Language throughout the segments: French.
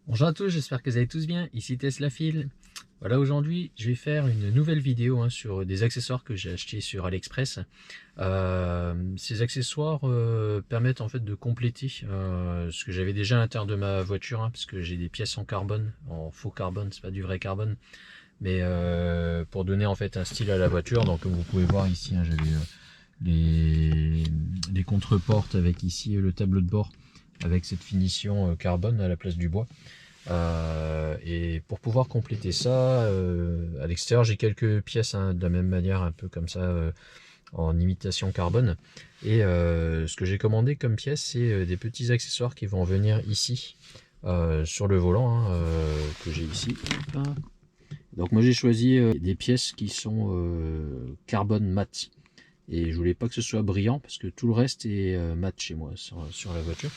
Bonjour à tous, j'espère que vous allez tous bien, ici Tesla Phil. Voilà, aujourd'hui je vais faire une nouvelle vidéo sur des accessoires que j'ai achetés sur AliExpress. Ces accessoires permettent en fait de compléter ce que j'avais déjà à l'intérieur de ma voiture, parce que j'ai des pièces en carbone, en faux carbone, c'est pas du vrai carbone, mais pour donner en fait un style à la voiture. Donc comme vous pouvez voir ici, j'avais les contreportes avec ici le tableau de bord avec cette finition carbone à la place du bois. Et pour pouvoir compléter ça, à l'extérieur j'ai quelques pièces de la même manière, un peu comme ça, en imitation carbone. Et ce que j'ai commandé comme pièce, c'est des petits accessoires qui vont venir ici sur le volant, que j'ai ici. Donc moi j'ai choisi des pièces qui sont carbone mat. Et je voulais pas que ce soit brillant parce que tout le reste est mat chez moi sur la voiture.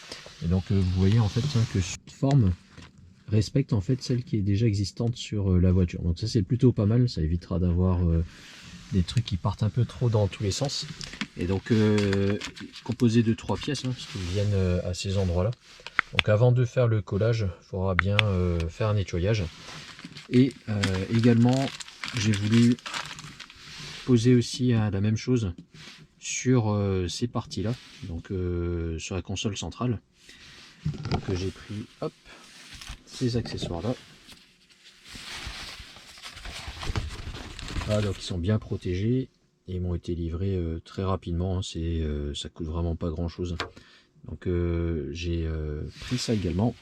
Et donc vous voyez en fait que cette forme respecte en fait celle qui est déjà existante sur la voiture. Donc ça c'est plutôt pas mal, ça évitera d'avoir des trucs qui partent un peu trop dans tous les sens. Et donc composé de 3 pièces, parce qu'ils viennent à ces endroits là. Donc avant de faire le collage, il faudra bien faire un nettoyage. Et également j'ai voulu poser aussi la même chose sur ces parties là, donc sur la console centrale. Donc j'ai pris ces accessoires là. Voilà, donc ils sont bien protégés et ils m'ont été livrés très rapidement, ça coûte vraiment pas grand chose. Donc j'ai pris ça également.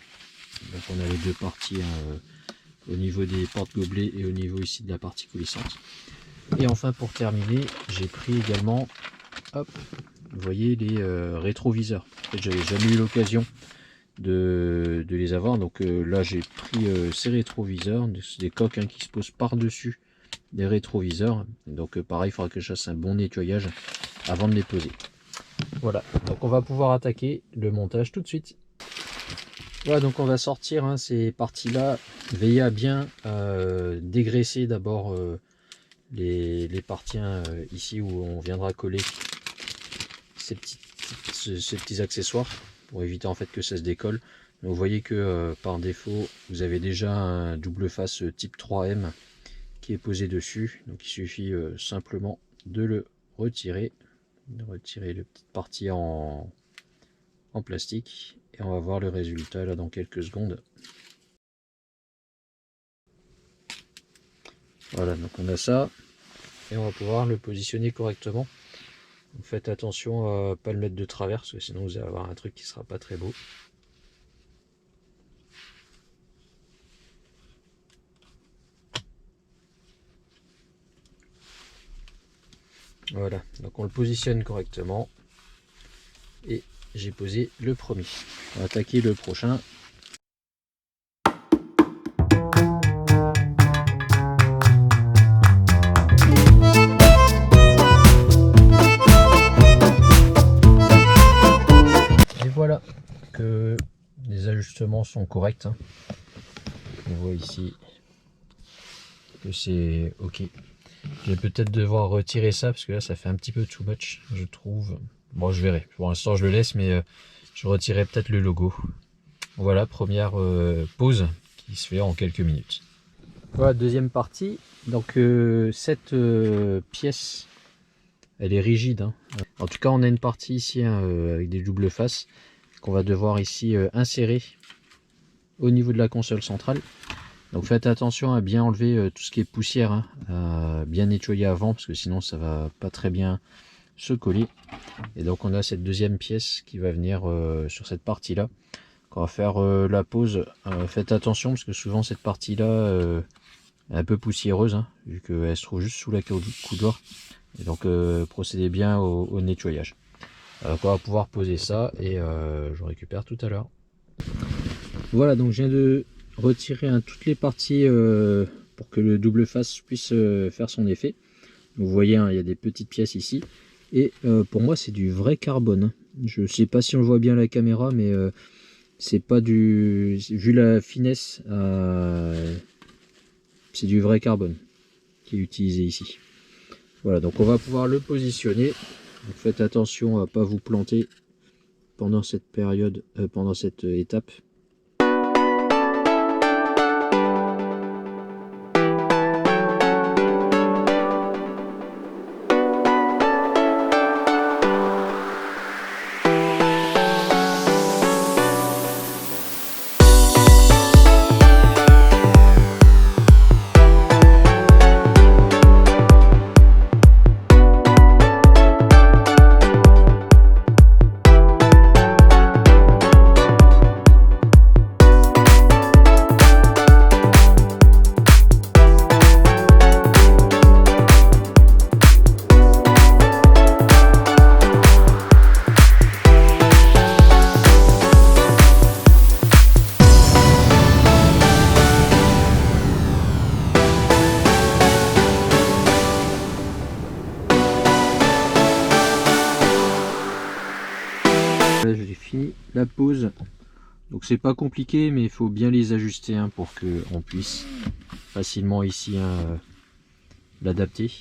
Donc on a les deux parties, au niveau des portes gobelets et au niveau ici de la partie coulissante. Et enfin pour terminer, j'ai pris également, vous voyez, les rétroviseurs. En fait j'avais jamais eu l'occasion de les avoir, donc là j'ai pris ces rétroviseurs, des coques qui se posent par dessus des rétroviseurs. Donc pareil, il faudra que je fasse un bon nettoyage avant de les poser. Voilà, donc on va pouvoir attaquer le montage tout de suite. Voilà, donc on va sortir ces parties là. Veillez à bien dégraisser d'abord les parties ici où on viendra coller ces petits accessoires pour éviter en fait que ça se décolle. Donc, vous voyez que par défaut vous avez déjà un double face type 3M qui est posé dessus, donc il suffit simplement de le retirer, la petite partie en plastique, et on va voir le résultat là dans quelques secondes. Voilà, donc on a ça et on va pouvoir le positionner correctement. Donc faites attention à ne pas le mettre de travers, parce que sinon vous allez avoir un truc qui sera pas très beau. Voilà, donc on le positionne correctement et j'ai posé le premier. On va attaquer le prochain. Et voilà que les ajustements sont corrects. On voit ici que c'est ok. Je vais peut-être devoir retirer ça parce que là ça fait un petit peu too much, je trouve. Bon, je verrai. Pour l'instant je le laisse, mais je retirerai peut-être le logo. Voilà, première pause qui se fait en quelques minutes. Voilà, deuxième partie. Donc cette pièce, elle est rigide. En tout cas, on a une partie ici avec des doubles faces qu'on va devoir ici insérer au niveau de la console centrale. Donc faites attention à bien enlever tout ce qui est poussière, à bien nettoyer avant, parce que sinon ça va pas très bien se coller. Et donc on a cette deuxième pièce qui va venir sur cette partie là. On va faire la pose. Faites attention parce que souvent cette partie là est un peu poussiéreuse, vu qu'elle se trouve juste sous la coudoir. Et donc procédez bien au nettoyage. Donc on va pouvoir poser ça et je récupère tout à l'heure. Voilà, donc je viens de retirer toutes les parties pour que le double face puisse faire son effet. Vous voyez, il y a des petites pièces ici. Et pour moi, c'est du vrai carbone. Je sais pas si on voit bien la caméra, mais c'est pas du... Vu la finesse, c'est du vrai carbone qui est utilisé ici. Voilà, donc on va pouvoir le positionner. Donc faites attention à ne pas vous planter pendant cette période, pendant cette étape. la pose. Donc c'est pas compliqué, mais il faut bien les ajuster hein, pour qu'on puisse facilement ici hein, l'adapter.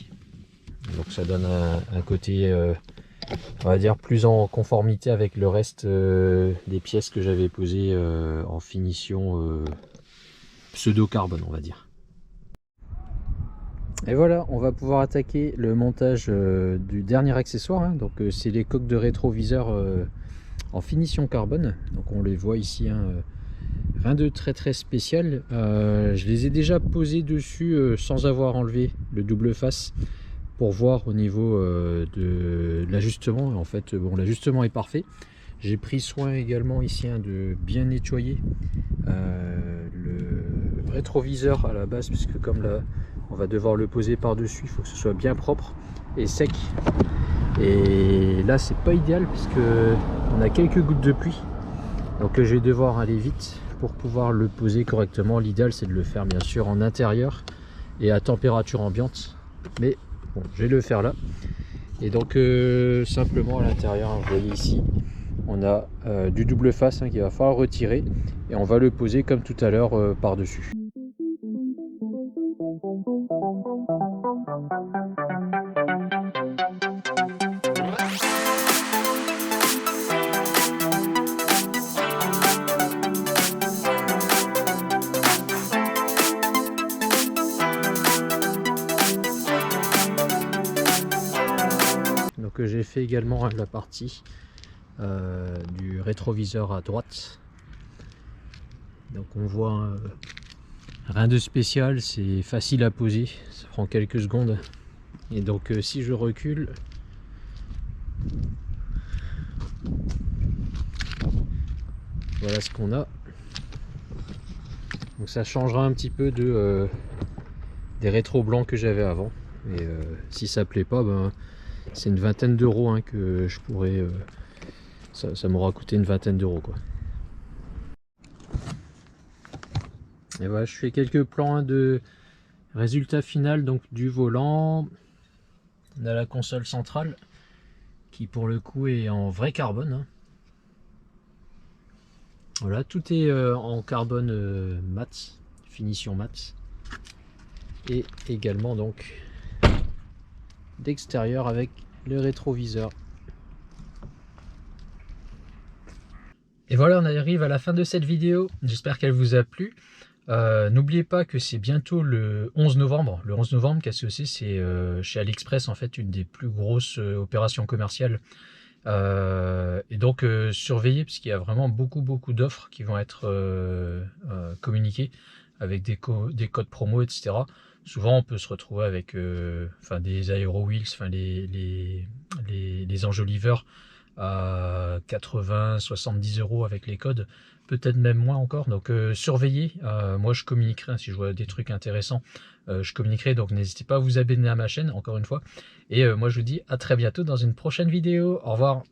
Donc ça donne un côté on va dire plus en conformité avec le reste des pièces que j'avais posées en finition pseudo carbone, on va dire. Et voilà, on va pouvoir attaquer le montage du dernier accessoire hein. Donc c'est les coques de rétroviseur en finition carbone. Donc on les voit ici hein, rien de très spécial. Je les ai déjà posés dessus sans avoir enlevé le double face pour voir au niveau de l'ajustement. En fait bon, l'ajustement est parfait. J'ai pris soin également ici hein, de bien nettoyer le rétroviseur à la base, puisque comme là on va devoir le poser par dessus, il faut que ce soit bien propre et sec. Et là c'est pas idéal puisque on a quelques gouttes de pluie, donc je vais devoir aller vite pour pouvoir le poser correctement. L'idéal c'est de le faire bien sûr en intérieur et à température ambiante, mais bon, je vais le faire là. Et donc simplement à l'intérieur, vous voyez ici on a du double face hein, qu'il va falloir retirer, et on va le poser comme tout à l'heure par dessus. Donc j'ai fait également la partie du rétroviseur à droite. Donc on voit rien de spécial, c'est facile à poser, ça prend quelques secondes. Et donc si je recule, voilà ce qu'on a. Donc ça changera un petit peu des rétros blancs que j'avais avant. Et si ça plaît pas, ben, c'est une vingtaine d'euros hein, que je pourrais... ça m'aura coûté une vingtaine d'euros quoi. Et voilà, je fais quelques plans hein, de résultat final donc du volant. On a la console centrale qui pour le coup est en vrai carbone hein. Voilà, tout est en carbone mat, finition mat. Et également donc d'extérieur avec le rétroviseur. Et voilà, on arrive à la fin de cette vidéo. J'espère qu'elle vous a plu. N'oubliez pas que c'est bientôt le 11 novembre. Le 11 novembre, qu'est-ce que c'est chez AliExpress en fait une des plus grosses opérations commerciales. Et donc surveillez, parce qu'il y a vraiment beaucoup d'offres qui vont être communiquées avec des codes promo, etc. Souvent on peut se retrouver avec des Aero Wheels, les enjoliveurs à 80-70 euros avec les codes, peut-être même moins encore. Donc surveillez, moi je communiquerai si je vois des trucs intéressants, je communiquerai, donc n'hésitez pas à vous abonner à ma chaîne encore une fois. Et moi je vous dis à très bientôt dans une prochaine vidéo. Au revoir.